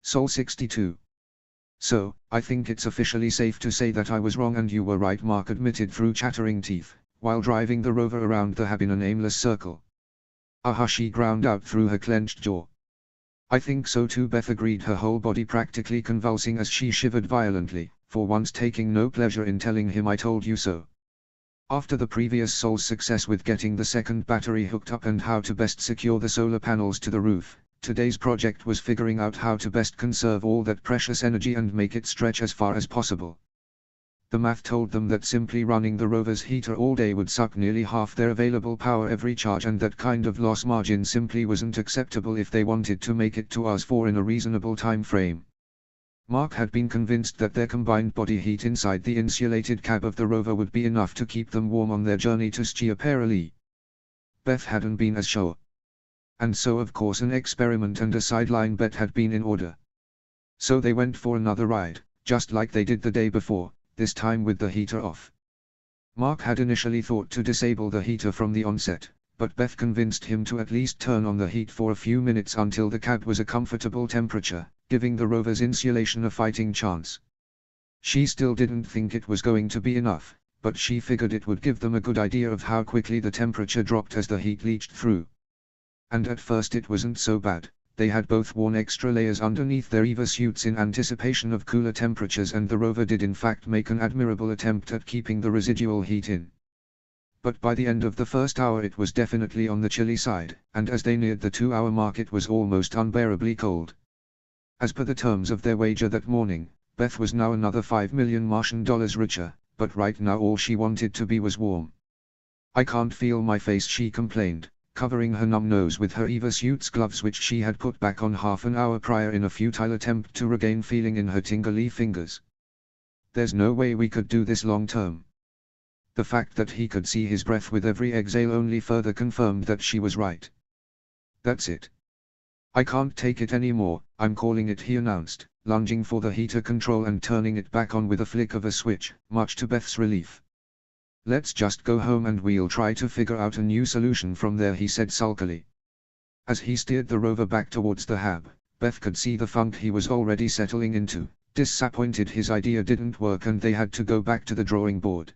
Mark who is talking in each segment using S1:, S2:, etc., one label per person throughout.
S1: Sol 62. So, I think it's officially safe to say that I was wrong and you were right, Mark admitted through chattering teeth, while driving the rover around the hab in an aimless circle. Aha, she ground out through her clenched jaw. I think so too, Beth agreed, her whole body practically convulsing as she shivered violently, for once taking no pleasure in telling him I told you so. After the previous Sol's success with getting the second battery hooked up and how to best secure the solar panels to the roof, today's project was figuring out how to best conserve all that precious energy and make it stretch as far as possible. The math told them that simply running the rover's heater all day would suck nearly half their available power every charge, and that kind of loss margin simply wasn't acceptable if they wanted to make it to us 4 in a reasonable time frame. Mark had been convinced that their combined body heat inside the insulated cab of the rover would be enough to keep them warm on their journey to Schiaparelli. Beth hadn't been as sure. And so of course an experiment and a sideline bet had been in order. So they went for another ride, just like they did the day before, this time with the heater off. Mark had initially thought to disable the heater from the onset, but Beth convinced him to at least turn on the heat for a few minutes until the cab was a comfortable temperature, giving the rover's insulation a fighting chance. She still didn't think it was going to be enough, but she figured it would give them a good idea of how quickly the temperature dropped as the heat leached through. And at first it wasn't so bad. They had both worn extra layers underneath their EVA suits in anticipation of cooler temperatures, and the rover did in fact make an admirable attempt at keeping the residual heat in. But by the end of the first hour it was definitely on the chilly side, and as they neared the 2-hour mark it was almost unbearably cold. As per the terms of their wager that morning, Beth was now another $5 million Martian dollars richer, but right now all she wanted to be was warm. I can't feel my face, she complained, covering her numb nose with her EVA suit's gloves, which she had put back on half an hour prior in a futile attempt to regain feeling in her tingly fingers. There's no way we could do this long term. The fact that he could see his breath with every exhale only further confirmed that she was right. That's it. I can't take it anymore, I'm calling it, he announced, lunging for the heater control and turning it back on with a flick of a switch, much to Beth's relief. Let's just go home and we'll try to figure out a new solution from there, he said sulkily. As he steered the rover back towards the hab, Beth could see the funk he was already settling into. Disappointed his idea didn't work and they had to go back to the drawing board.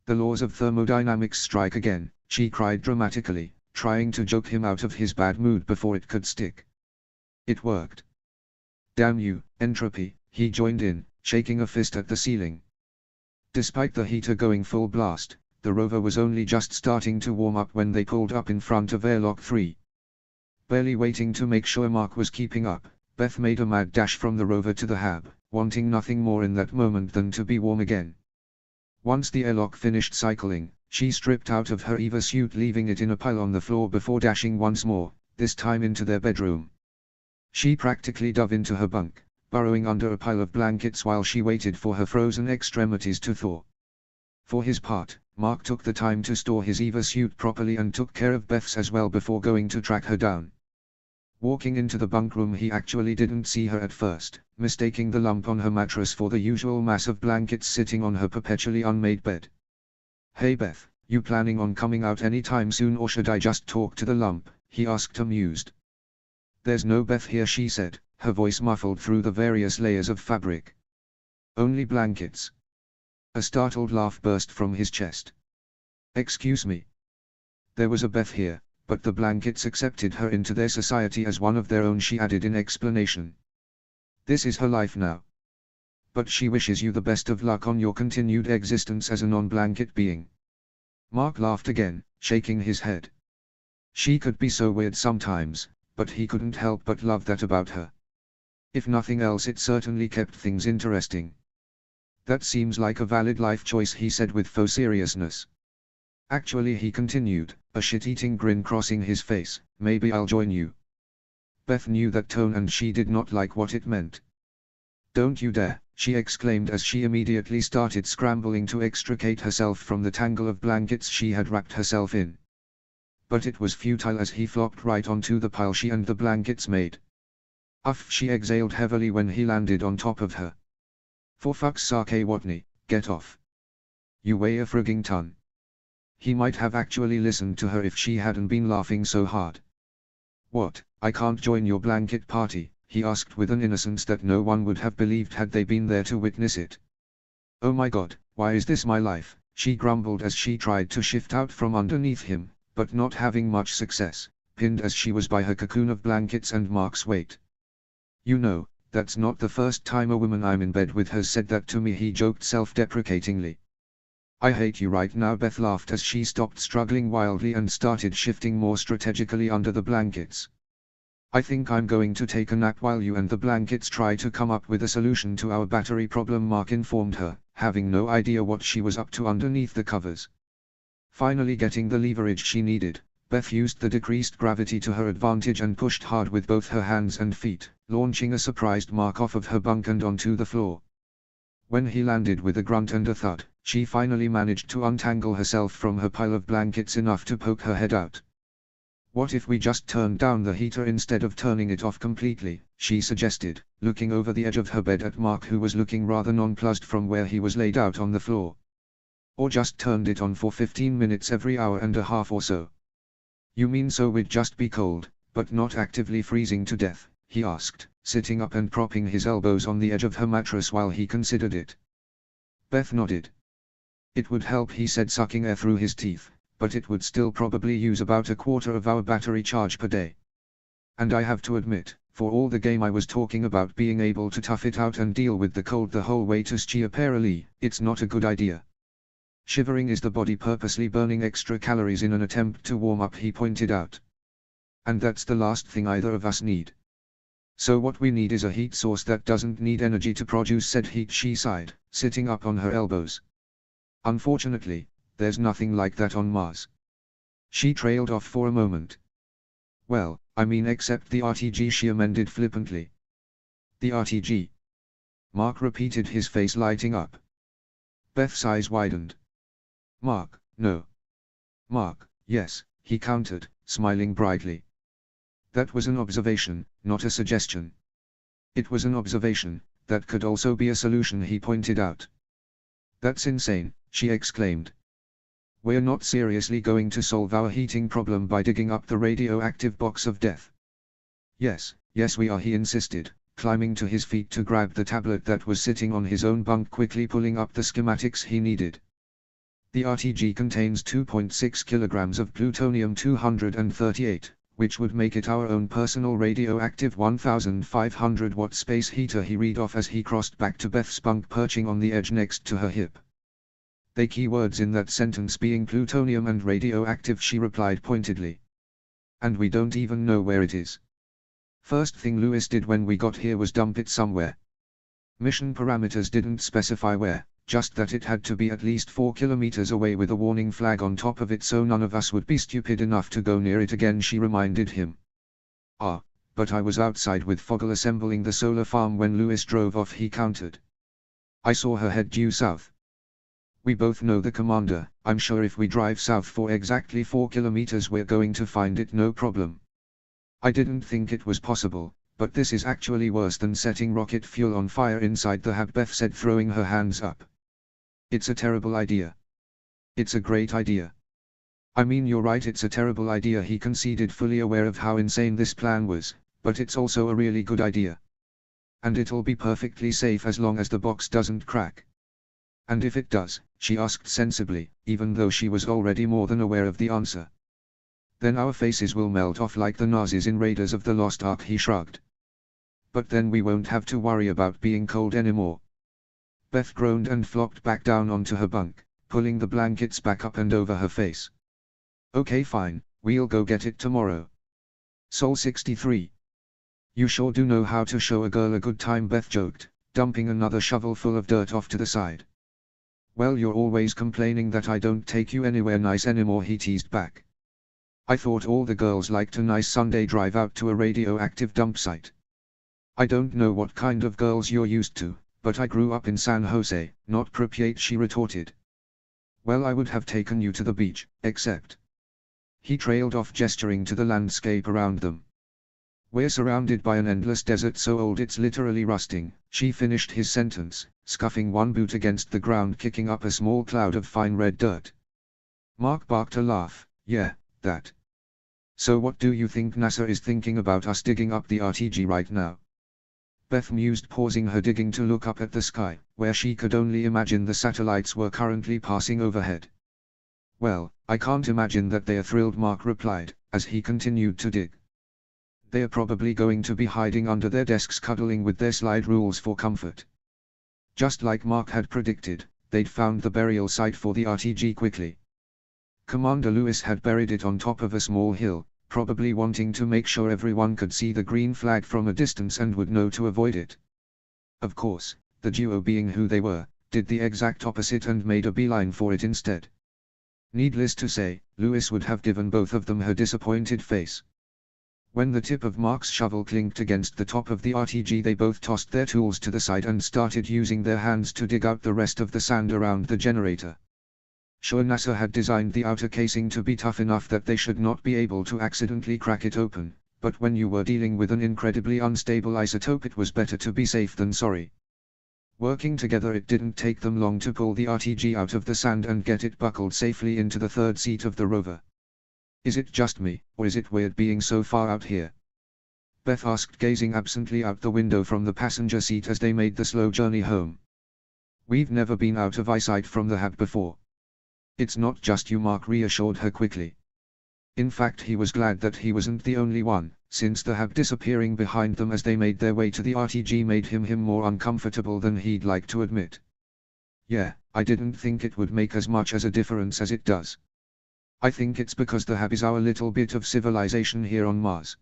S1: The laws of thermodynamics strike again, she cried dramatically, trying to joke him out of his bad mood before it could stick. It worked. Damn you, entropy, he joined in, shaking a fist at the ceiling. Despite the heater going full blast, the rover was only just starting to warm up when they pulled up in front of airlock 3. Barely waiting to make sure Mark was keeping up, Beth made a mad dash from the rover to the hab, wanting nothing more in that moment than to be warm again. Once the airlock finished cycling, she stripped out of her EVA suit, leaving it in a pile on the floor before dashing once more, this time into their bedroom. She practically dove into her bunk, burrowing under a pile of blankets while she waited for her frozen extremities to thaw. For his part, Mark took the time to store his EVA suit properly and took care of Beth's as well before going to track her down. Walking into the bunk room, he actually didn't see her at first, mistaking the lump on her mattress for the usual mass of blankets sitting on her perpetually unmade bed. Hey Beth, you planning on coming out anytime soon, or should I just talk to the lump? He asked, amused. There's no Beth here, she said, her voice muffled through the various layers of fabric. Only blankets. A startled laugh burst from his chest. Excuse me. There was a Beth here, but the blankets accepted her into their society as one of their own, she added in explanation. This is her life now. But she wishes you the best of luck on your continued existence as a non-blanket being. Mark laughed again, shaking his head. She could be so weird sometimes, but he couldn't help but love that about her. If nothing else, it certainly kept things interesting. That seems like a valid life choice, he said with faux seriousness. Actually, he continued, a shit-eating grin crossing his face, maybe I'll join you. Beth knew that tone and she did not like what it meant. Don't you dare, she exclaimed as she immediately started scrambling to extricate herself from the tangle of blankets she had wrapped herself in. But it was futile as he flopped right onto the pile she and the blankets made. Uff, she exhaled heavily when he landed on top of her. For fuck's sake, Watney, get off. You weigh a frigging ton. He might have actually listened to her if she hadn't been laughing so hard. What, I can't join your blanket party, he asked with an innocence that no one would have believed had they been there to witness it. Oh my God, why is this my life? She grumbled as she tried to shift out from underneath him, but not having much success, pinned as she was by her cocoon of blankets and Mark's weight. You know, that's not the first time a woman I'm in bed with has said that to me, he joked self-deprecatingly. I hate you right now, Beth laughed as she stopped struggling wildly and started shifting more strategically under the blankets. I think I'm going to take a nap while you and the blankets try to come up with a solution to our battery problem, Mark informed her, having no idea what she was up to underneath the covers. Finally getting the leverage she needed, Beth used the decreased gravity to her advantage and pushed hard with both her hands and feet, launching a surprised Mark off of her bunk and onto the floor. When he landed with a grunt and a thud, she finally managed to untangle herself from her pile of blankets enough to poke her head out. What if we just turned down the heater instead of turning it off completely, she suggested, looking over the edge of her bed at Mark, who was looking rather nonplussed from where he was laid out on the floor. Or just turned it on for 15 minutes every hour and a half or so. You mean so we'd just be cold, but not actively freezing to death, he asked, sitting up and propping his elbows on the edge of her mattress while he considered it. Beth nodded. It would help, he said, sucking air through his teeth, but it would still probably use about a quarter of our battery charge per day. And I have to admit, for all the game I was talking about being able to tough it out and deal with the cold the whole way to Schiaparelli, it's not a good idea. Shivering is the body purposely burning extra calories in an attempt to warm up, he pointed out. And that's the last thing either of us need. So what we need is a heat source that doesn't need energy to produce said heat, she sighed, sitting up on her elbows. Unfortunately, there's nothing like that on Mars. She trailed off for a moment. Well, I mean except the RTG, she amended flippantly. The RTG? Mark repeated, his face lighting up. Beth's eyes widened. Mark, no. Mark, yes, he countered, smiling brightly. That was an observation, not a suggestion. It was an observation, that could also be a solution, he pointed out. That's insane, she exclaimed. We're not seriously going to solve our heating problem by digging up the radioactive box of death. Yes, yes we are, he insisted, climbing to his feet to grab the tablet that was sitting on his own bunk, quickly pulling up the schematics he needed. The RTG contains 2.6 kilograms of plutonium-238, which would make it our own personal radioactive 1500 watt space heater, he read off as he crossed back to Beth's bunk perching on the edge next to her hip. The key words in that sentence being plutonium and radioactive, she replied pointedly. And we don't even know where it is. First thing Lewis did when we got here was dump it somewhere. Mission parameters didn't specify where, just that it had to be at least 4 kilometers away with a warning flag on top of it so none of us would be stupid enough to go near it again, she reminded him. Ah, but I was outside with Fogel assembling the solar farm when Lewis drove off, he countered. I saw her head due south. We both know the commander. I'm sure if we drive south for exactly 4 kilometers we're going to find it no problem. I didn't think it was possible, but this is actually worse than setting rocket fuel on fire inside the hab, Beth said, throwing her hands up. It's a terrible idea. It's a great idea. I mean, you're right, it's a terrible idea, he conceded, fully aware of how insane this plan was, but it's also a really good idea. And it'll be perfectly safe as long as the box doesn't crack. And if it does, she asked sensibly, even though she was already more than aware of the answer. Then our faces will melt off like the Nazis in Raiders of the Lost Ark, he shrugged. But then we won't have to worry about being cold anymore. Beth groaned and flopped back down onto her bunk, pulling the blankets back up and over her face. Okay fine, we'll go get it tomorrow. Sol 63. You sure do know how to show a girl a good time, Beth joked, dumping another shovel full of dirt off to the side. Well, you're always complaining that I don't take you anywhere nice anymore, he teased back. I thought all the girls liked a nice Sunday drive out to a radioactive dump site. I don't know what kind of girls you're used to, but I grew up in San Jose, not Pripyat, she retorted. Well, I would have taken you to the beach, except. He trailed off, gesturing to the landscape around them. We're surrounded by an endless desert so old it's literally rusting, she finished his sentence, scuffing one boot against the ground, kicking up a small cloud of fine red dirt. Mark barked a laugh. Yeah, that. So what do you think NASA is thinking about us digging up the RTG right now? Beth mused, pausing her digging to look up at the sky, where she could only imagine the satellites were currently passing overhead. Well, I can't imagine that they're thrilled, Mark replied, as he continued to dig. They're probably going to be hiding under their desks cuddling with their slide rules for comfort. Just like Mark had predicted, they'd found the burial site for the RTG quickly. Commander Lewis had buried it on top of a small hill, probably wanting to make sure everyone could see the green flag from a distance and would know to avoid it. Of course, the duo, being who they were, did the exact opposite and made a beeline for it instead. Needless to say, Lewis would have given both of them her disappointed face. When the tip of Mark's shovel clinked against the top of the RTG, they both tossed their tools to the side and started using their hands to dig out the rest of the sand around the generator. Sure, NASA had designed the outer casing to be tough enough that they should not be able to accidentally crack it open, but when you were dealing with an incredibly unstable isotope, it was better to be safe than sorry. Working together, it didn't take them long to pull the RTG out of the sand and get it buckled safely into the third seat of the rover. Is it just me, or is it weird being so far out here? Beth asked, gazing absently out the window from the passenger seat as they made the slow journey home. We've never been out of eyesight from the hub before. It's not just you, Mark reassured her quickly. In fact, he was glad that he wasn't the only one, since the hub disappearing behind them as they made their way to the RTG made him more uncomfortable than he'd like to admit. Yeah, I didn't think it would make as much as a difference as it does. I think it's because the hub is our little bit of civilization here on Mars.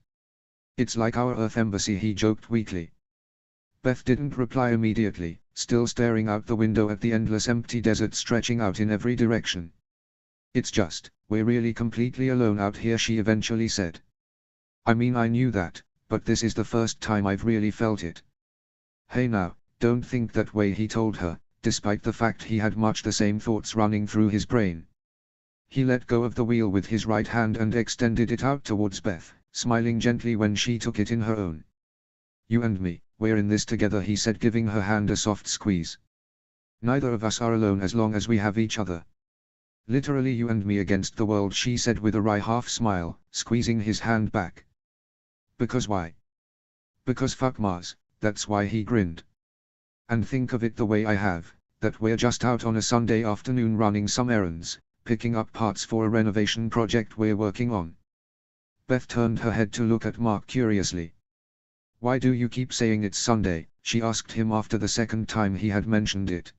S1: It's like our Earth embassy, he joked weakly. Beth didn't reply immediately, still staring out the window at the endless empty desert stretching out in every direction. It's just, we're really completely alone out here, she eventually said. I mean, I knew that, but this is the first time I've really felt it. Hey now, don't think that way, he told her, despite the fact he had much the same thoughts running through his brain. He let go of the wheel with his right hand and extended it out towards Beth, smiling gently when she took it in her own. You and me, we're in this together, he said, giving her hand a soft squeeze. Neither of us are alone as long as we have each other. Literally you and me against the world, she said with a wry half smile, squeezing his hand back. Because why? Because fuck Mars, that's why, he grinned. And think of it the way I have, that we're just out on a Sunday afternoon running some errands, picking up parts for a renovation project we're working on. Beth turned her head to look at Mark curiously. Why do you keep saying it's Sunday? She asked him after the second time he had mentioned it.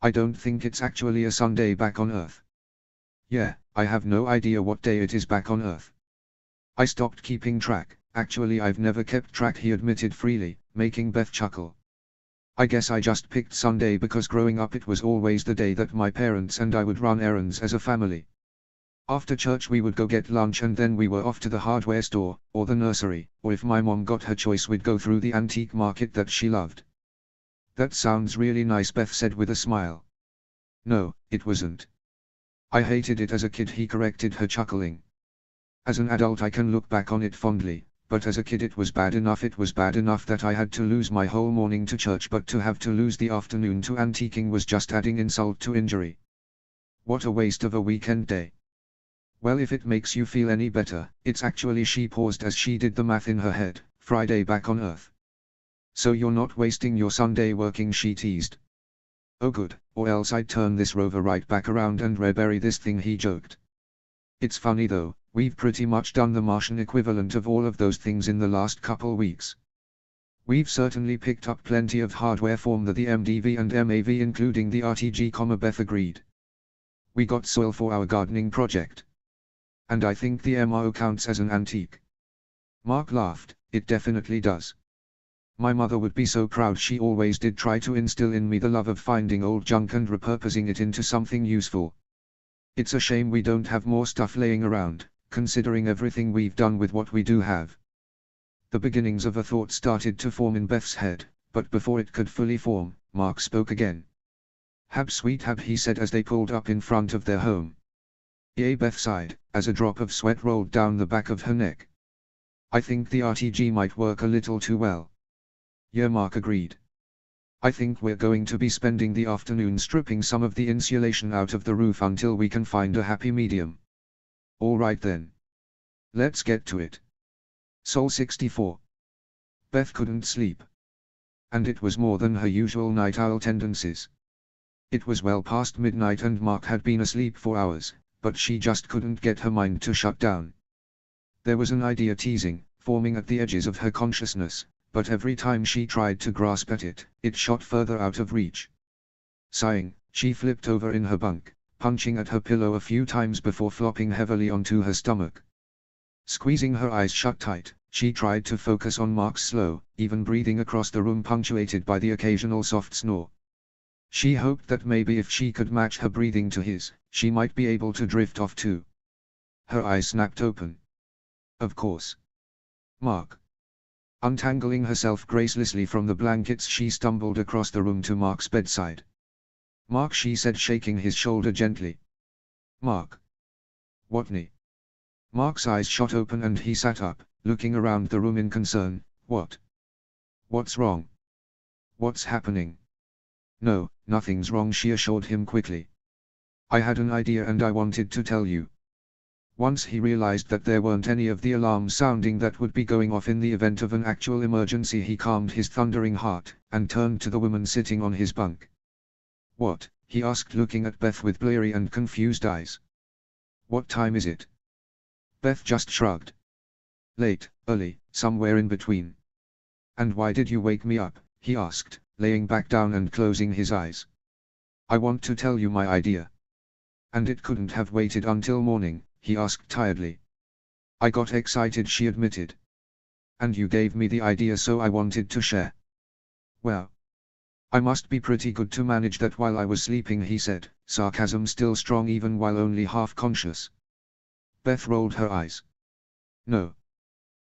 S1: I don't think it's actually a Sunday back on Earth. Yeah, I have no idea what day it is back on Earth. I stopped keeping track, actually I've never kept track, he admitted freely, making Beth chuckle. I guess I just picked Sunday because growing up it was always the day that my parents and I would run errands as a family. After church we would go get lunch and then we were off to the hardware store, or the nursery, or if my mom got her choice we'd go through the antique market that she loved. That sounds really nice, Beth said with a smile. No, it wasn't. I hated it as a kid, he corrected her, chuckling. As an adult I can look back on it fondly, but as a kid it was bad enough. It was bad enough that I had to lose my whole morning to church, but to have to lose the afternoon to antiquing was just adding insult to injury. What a waste of a weekend day. Well, if it makes you feel any better, it's actually, she paused as she did the math in her head, Friday back on Earth. So you're not wasting your Sunday working, she teased. Oh good, or else I'd turn this rover right back around and rebury this thing, he joked. It's funny though, we've pretty much done the Martian equivalent of all of those things in the last couple weeks. We've certainly picked up plenty of hardware from the MDV and MAV, including the RTG, Beth agreed. We got soil for our gardening project. And I think the MRO counts as an antique. Mark laughed. It definitely does. My mother would be so proud. She always did try to instill in me the love of finding old junk and repurposing it into something useful. It's a shame we don't have more stuff laying around, considering everything we've done with what we do have. The beginnings of a thought started to form in Beth's head, but before it could fully form, Mark spoke again. Hab, sweet Hab, he said as they pulled up in front of their home. Yea, Beth sighed, as a drop of sweat rolled down the back of her neck. I think the RTG might work a little too well. Yeah, Mark agreed. I think we're going to be spending the afternoon stripping some of the insulation out of the roof until we can find a happy medium. All right then. Let's get to it. Sol 64. Beth couldn't sleep. and it was more than her usual night owl tendencies. It was well past midnight and Mark had been asleep for hours, but she just couldn't get her mind to shut down. There was an idea teasing, forming at the edges of her consciousness, but every time she tried to grasp at it, it shot further out of reach. Sighing, she flipped over in her bunk, punching at her pillow a few times before flopping heavily onto her stomach. Squeezing her eyes shut tight, she tried to focus on Mark's slow, even breathing across the room, punctuated by the occasional soft snore. She hoped that maybe if she could match her breathing to his, she might be able to drift off too. Her eyes snapped open. Of course. Mark. Untangling herself gracelessly from the blankets, she stumbled across the room to Mark's bedside. Mark, she said, shaking his shoulder gently. Mark. Whatney? Mark's eyes shot open and he sat up, looking around the room in concern. What? What's wrong? What's happening? No, nothing's wrong, she assured him quickly. I had an idea and I wanted to tell you. Once he realized that there weren't any of the alarms sounding that would be going off in the event of an actual emergency, he calmed his thundering heart, and turned to the woman sitting on his bunk. What? He asked, looking at Beth with bleary and confused eyes. What time is it? Beth just shrugged. Late, early, somewhere in between. And why did you wake me up? He asked, laying back down and closing his eyes. I want to tell you my idea. And it couldn't have waited until morning, he asked tiredly. I got excited, she admitted. And you gave me the idea, so I wanted to share. Well, I must be pretty good to manage that while I was sleeping, he said, sarcasm still strong even while only half conscious. Beth rolled her eyes. No.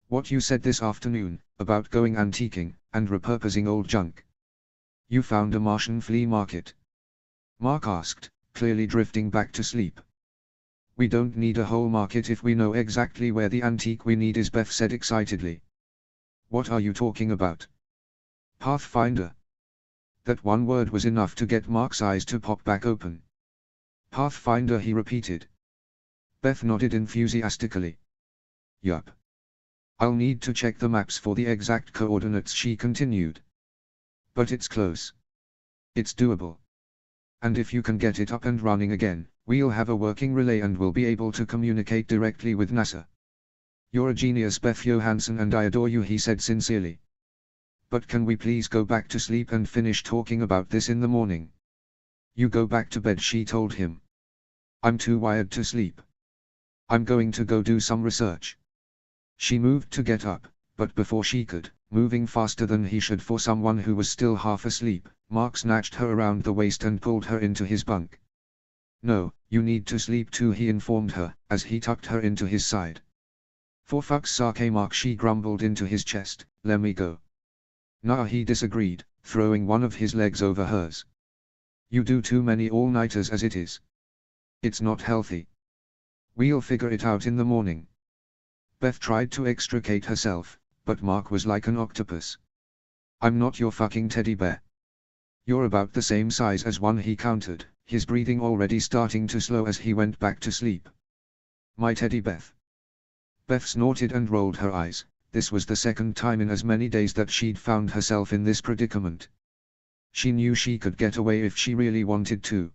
S1: What you said this afternoon, about going antiquing, and repurposing old junk. You found a Martian flea market? Mark asked, clearly drifting back to sleep. We don't need a whole market if we know exactly where the antique we need is, Beth said excitedly. What are you talking about? Pathfinder. That one word was enough to get Mark's eyes to pop back open. Pathfinder, he repeated. Beth nodded enthusiastically. Yup. I'll need to check the maps for the exact coordinates, she continued. But it's close. It's doable. And if you can get it up and running again, we'll have a working relay and we'll be able to communicate directly with NASA. You're a genius, Beth Johansson, and I adore you, he said sincerely. But can we please go back to sleep and finish talking about this in the morning? You go back to bed, she told him. I'm too wired to sleep. I'm going to go do some research. She moved to get up, but before she could, moving faster than he should for someone who was still half asleep, Mark snatched her around the waist and pulled her into his bunk. No, you need to sleep too, he informed her, as he tucked her into his side. For fuck's sake, Mark, she grumbled into his chest, let me go. Nah, he disagreed, throwing one of his legs over hers. You do too many all-nighters as it is. It's not healthy. We'll figure it out in the morning. Beth tried to extricate herself, but Mark was like an octopus. I'm not your fucking teddy bear. You're about the same size as one, he countered, his breathing already starting to slow as he went back to sleep. My teddy Beth. Beth snorted and rolled her eyes. This was the second time in as many days that she'd found herself in this predicament. She knew she could get away if she really wanted to.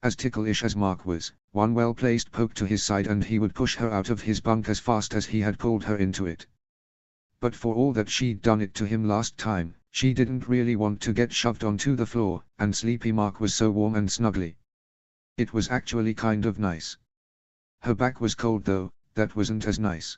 S1: As ticklish as Mark was, one well-placed poke to his side and he would push her out of his bunk as fast as he had pulled her into it. But for all that she'd done it to him last time, she didn't really want to get shoved onto the floor, and sleepy Mark was so warm and snuggly. It was actually kind of nice. Her back was cold though, that wasn't as nice.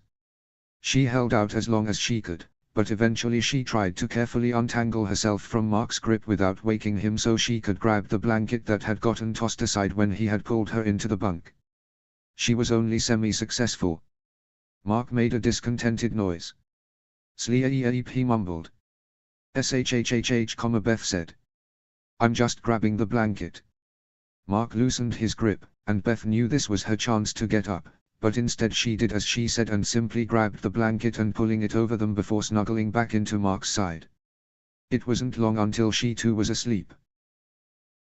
S1: She held out as long as she could, but eventually she tried to carefully untangle herself from Mark's grip without waking him so she could grab the blanket that had gotten tossed aside when he had pulled her into the bunk. She was only semi-successful. Mark made a discontented noise. Sleep, he mumbled. Shhhh, Beth said. I'm just grabbing the blanket. Mark loosened his grip, and Beth knew this was her chance to get up. But instead she did as she said and simply grabbed the blanket and pulling it over them before snuggling back into Mark's side. It wasn't long until she too was asleep.